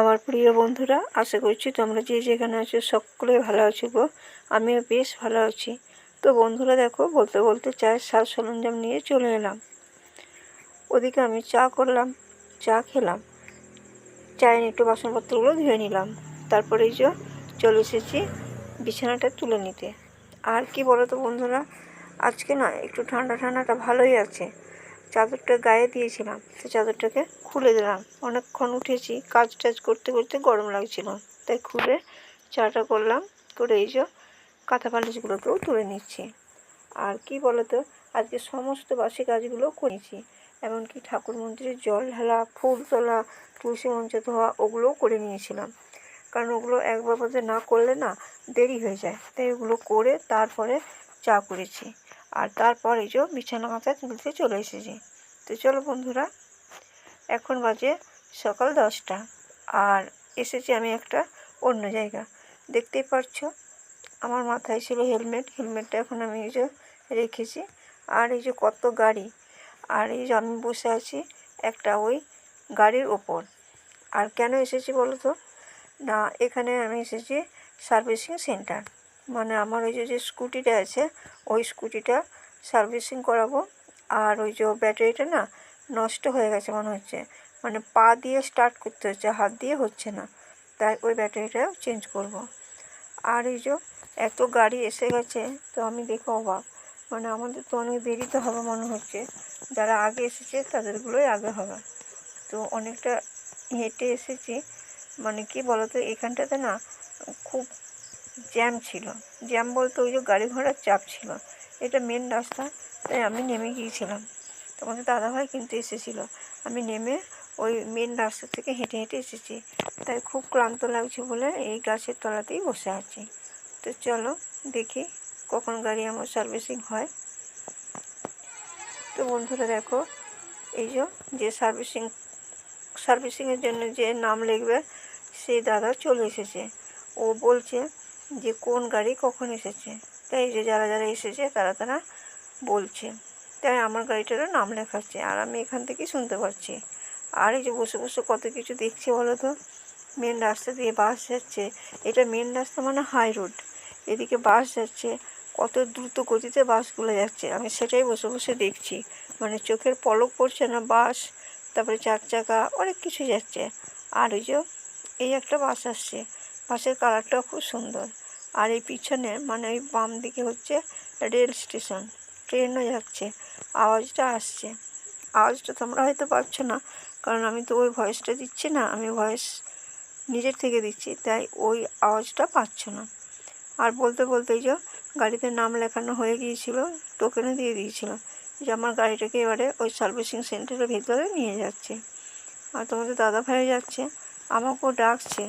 আমার প্রিয় বন্ধুরা, আশা করছি তোমরা যে যেখানে আছো সকলেই ভালো আছো গো। আমিও বেশ ভালো আছি। তো বন্ধুরা দেখো, বলতে বলতে চায়ের সাজ সরঞ্জাম নিয়ে চলে এলাম। ওদিকে আমি চা করলাম, চা খেলাম, চায়ের একটু বাসনপত্রগুলো ধুয়ে নিলাম। তারপরে এই যে চলে এসেছি বিছানাটা তুলে নিতে। আর কি বলো তো বন্ধুরা, আজকে না একটু ঠান্ডাটা ভালোই আছে। চাদরটা গায়ে দিয়েছিলাম, তো চাদরটাকে খুলে দিলাম। অনেকক্ষণ উঠেছি, কাজ টাজ করতে করতে গরম লাগছিল, তাই খুলে চাটা করলাম। করে এই যে কাঁথা বালিশগুলোকেও তুলে নিচ্ছি। আর কি বলতো, আজকে সমস্ত বাসি কাজগুলো করেছি। এমনকি ঠাকুর মন্দিরে জল ঢালা, ফুল তোলা, তুলসী মঞ্চ ধোয়া, ওগুলোও করে নিয়েছিলাম। কারণ ওগুলো একবার মধ্যে না করলে না দেরি হয়ে যায়, তাই ওগুলো করে তারপরে চা করেছি। আর তারপর এই যে বিছানা কাঁথা তুলতে চলে এসেছি। তো চলো বন্ধুরা, এখন বাজে সকাল 10টা। আর এসেছি আমি একটা অন্য জায়গা। দেখতেই পাচ্ছো আমার মাথায় ছিল হেলমেটটা এখন আমি এই যে রেখেছি। আর এই যে কত গাড়ি, আর এই যে আমি বসে আছি একটা ওই গাড়ির ওপর। আর কেন এসেছি বলো তো, না এখানে আমি এসেছি সার্ভিসিং সেন্টার। মানে আমার ওই যে স্কুটিটা আছে, ওই স্কুটিটা সার্ভিসিং করাবো। আর ওই যে ব্যাটারিটা না নষ্ট হয়ে গেছে মনে হচ্ছে, মানে পা দিয়ে স্টার্ট করতে হচ্ছে, হাত দিয়ে হচ্ছে না, তাই ওই ব্যাটারিটা চেঞ্জ করব। আর এই যে এত গাড়ি এসে গেছে, তো আমি দেখে অবাক। মানে আমাদের তো অনেক দেরিতে হবে মনে হচ্ছে, যারা আগে এসেছে তাদেরগুলোই আগে হবে। তো অনেকটা হেঁটে এসেছি। মানে কি বলতো, এখানটাতে না খুব জ্যাম ছিল। জ্যাম বলতে ওই যে গাড়ি ঘোড়ার চাপ ছিল। এটা মেন রাস্তা, তাই আমি নেমে গিয়েছিলাম। তোমাদের দাদাভাই কিন্তু এসেছিলো। আমি নেমে ওই মেন রাস্তা থেকে হেঁটে হেঁটে এসেছি, তাই খুব ক্লান্ত লাগছে বলে এই গাছের তলাতেই বসে আছি। তো চলো দেখি কখন গাড়ি আমার সার্ভিসিং হয়। তো বন্ধুরা দেখো, এই যে সার্ভিসিংয়ের জন্য যে নাম লিখবে সেই দাদা চলে এসেছে। ও বলছে যে কোন গাড়ি কখন এসেছে, তাই যে যারা যারা এসেছে তারা তারা বলছে, তাই আমার গাড়িটারও নাম লেখাচ্ছে, আর আমি এখান থেকেই শুনতে পাচ্ছি। আর এই যে বসে বসে কত কিছু দেখছি বলো তো। মেন রাস্তা দিয়ে বাস যাচ্ছে, এটা মেন রাস্তা মানে হাই রোড, এদিকে বাস যাচ্ছে, কত দ্রুত গতিতে বাসগুলো যাচ্ছে, আমি সেটাই বসে বসে দেখছি। মানে চোখের পলক পড়ছে না, বাস, তারপরে 4 চাকা, অনেক কিছু যাচ্ছে। আর ওই যে এই একটা বাস আসছে, বাসের কালারটাও খুব সুন্দর। আর এই পিছনে মানে ওই বাম দিকে হচ্ছে রেল স্টেশন, ট্রেনও যাচ্ছে, আওয়াজটা আসছে। আওয়াজটা তোমরা হয়তো পাচ্ছ না, কারণ আমি তো ওই ভয়েসটা দিচ্ছি না, আমি ভয়েস নিজের থেকে দিচ্ছি, তাই ওই আওয়াজটা পাচ্ছ না। আর বলতে বলতেই যে গাড়িতে নাম লেখানো হয়ে গিয়েছিল, টোকেনও দিয়ে দিয়েছিল যে আমার গাড়িটাকে এবারে ওই সার্ভিসিং সেন্টারের ভিতরে নিয়ে যাচ্ছে। আর তোমাদের দাদা ভাই যাচ্ছে, আমাকেও ডাকছে,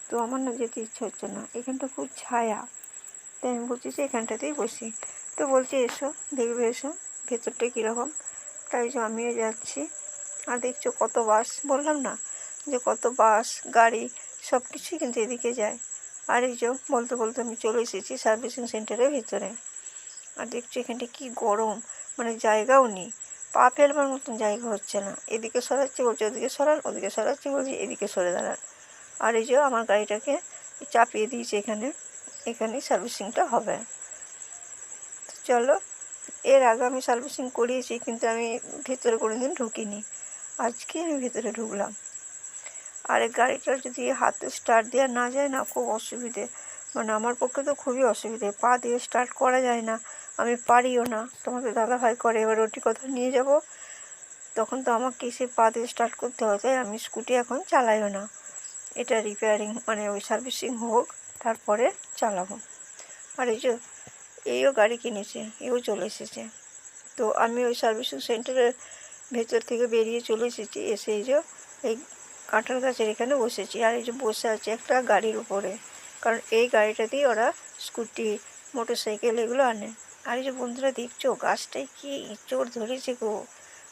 তো আমার না যেতে ইচ্ছে হচ্ছে না, এখানটা খুব ছায়া, তাই আমি বলছি যে এখানটাতেই বসি। তো বলছি এসো দেখবে, এসো ভেতরটা কীরকম। তাই যে আমিও যাচ্ছি। আর দেখছো কত বাস, বললাম না যে কত বাস গাড়ি সব কিছুই কিন্তু এদিকে যায়। আর এই যে বলতে বলতে আমি চলে এসেছি সার্ভিসিং সেন্টারের ভিতরে। আর দেখছো এখানটা কি গরম, মানে জায়গাও নেই, পা ফেলবার মতন জায়গা হচ্ছে না। এদিকে সরাচ্ছি বলছে ওদিকে সরান, ওদিকে সরাচ্ছি বলছি এদিকে সরে দাঁড়ান। আর এই যে আমার গাড়িটাকে চাপিয়ে দিয়েছে এখানেই সার্ভিসিংটা হবে। চলো, এর আগে আমি সার্ভিসিং করিয়েছি, কিন্তু আমি ভেতরে কোনোদিন ঢুকিনি, আজকে আমি ভেতরে ঢুকলাম। আর এই গাড়িটা যদি হাতে স্টার্ট দেওয়া না যায় না, খুব অসুবিধে, মানে আমার পক্ষে তো খুবই অসুবিধে, পা দিয়ে স্টার্ট করা যায় না, আমি পারিও না। তোমাদের দাদাভাই করে, এবার ওটি কোথাও নিয়ে যাব, তখন তো আমাকে সে পা দিয়ে স্টার্ট করতে হয়, তাই আমি স্কুটি এখন চালাইও না। এটা রিপেয়ারিং মানে ওই সার্ভিসিং হোক, তারপরে চালাবো। আর এই যে এইও গাড়ি কিনেছে, এও চলে এসেছে। তো আমি ওই সার্ভিসিং সেন্টারের ভেতর থেকে বেরিয়ে চলে এসেছি। এসে এই যে এই কাঁঠাল গাছের এখানে বসেছি। আর এই যে বসে আছে একটা গাড়ির উপরে, কারণ এই গাড়িটাতেই ওরা স্কুটি, মোটরসাইকেল এগুলো আনে। আর এই যে বন্ধুরা দেখছো গাছটায় কি ইঁচড় ধরেছে গো,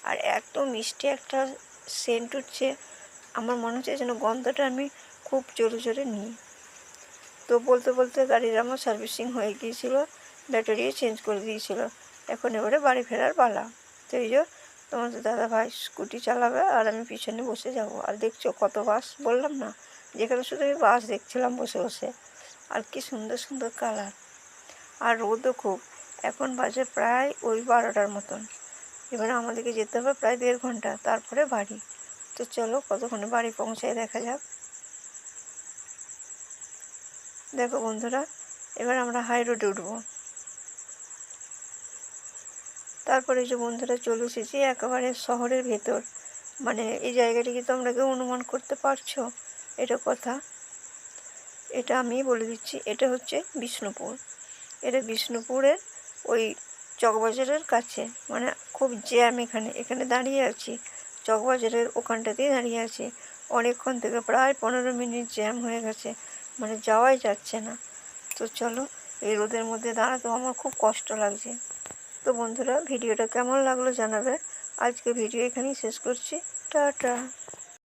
আর এত মিষ্টি একটা সেন্ট উঠছে, আমার মনে হচ্ছে যেন গন্ধটা আমি খুব জোরে জোরে নিই। তো বলতে বলতে গাড়ির আমার সার্ভিসিং হয়ে গিয়েছিলো, ব্যাটারিও চেঞ্জ করে দিয়েছিল, এখন এবারে বাড়ি ফেরার পালা। তো এই যে তোমাদের দাদাভাই স্কুটি চালাবে আর আমি পিছনে বসে যাব। আর দেখছো কত বাস, বললাম না যেখানে শুধু আমি বাস দেখছিলাম বসে বসে। আর কি সুন্দর সুন্দর কালার, আর রোদও খুব। এখন বাজে প্রায় ওই 12টার মতন। এবারে আমাদেরকে যেতে হবে প্রায় 1.5 ঘন্টা, তারপরে বাড়ি। তো চলো কতক্ষণে বাড়ি পৌঁছায় দেখা যাক। দেখো বন্ধুরা, এবার আমরা হাই রোডে উঠবো। তারপরে যে বন্ধুরা চলে এসেছি একেবারে শহরের ভেতর। মানে এই জায়গাটিকে তোমরা কেউ অনুমান করতে পারছো? এটা কথা, এটা আমি বলে দিচ্ছি, এটা হচ্ছে বিষ্ণুপুর। এটা বিষ্ণুপুরের ওই চকবাজারের কাছে। মানে খুব জ্যাম এখানে, এখানে দাঁড়িয়ে আছি চকবাজারের ওখানটাতেই দাঁড়িয়ে আছি। অনেকক্ষণ থেকে প্রায় 15 মিনিট জ্যাম হয়ে গেছে, মানে যাওয়াই যাচ্ছে না। তো চলো, এই রোদের মধ্যে দাঁড়াতেও আমার খুব কষ্ট লাগছে। তো বন্ধুরা, ভিডিওটা কেমন লাগলো জানাবে। আজকে ভিডিও এখানেই শেষ করছি। টাটা।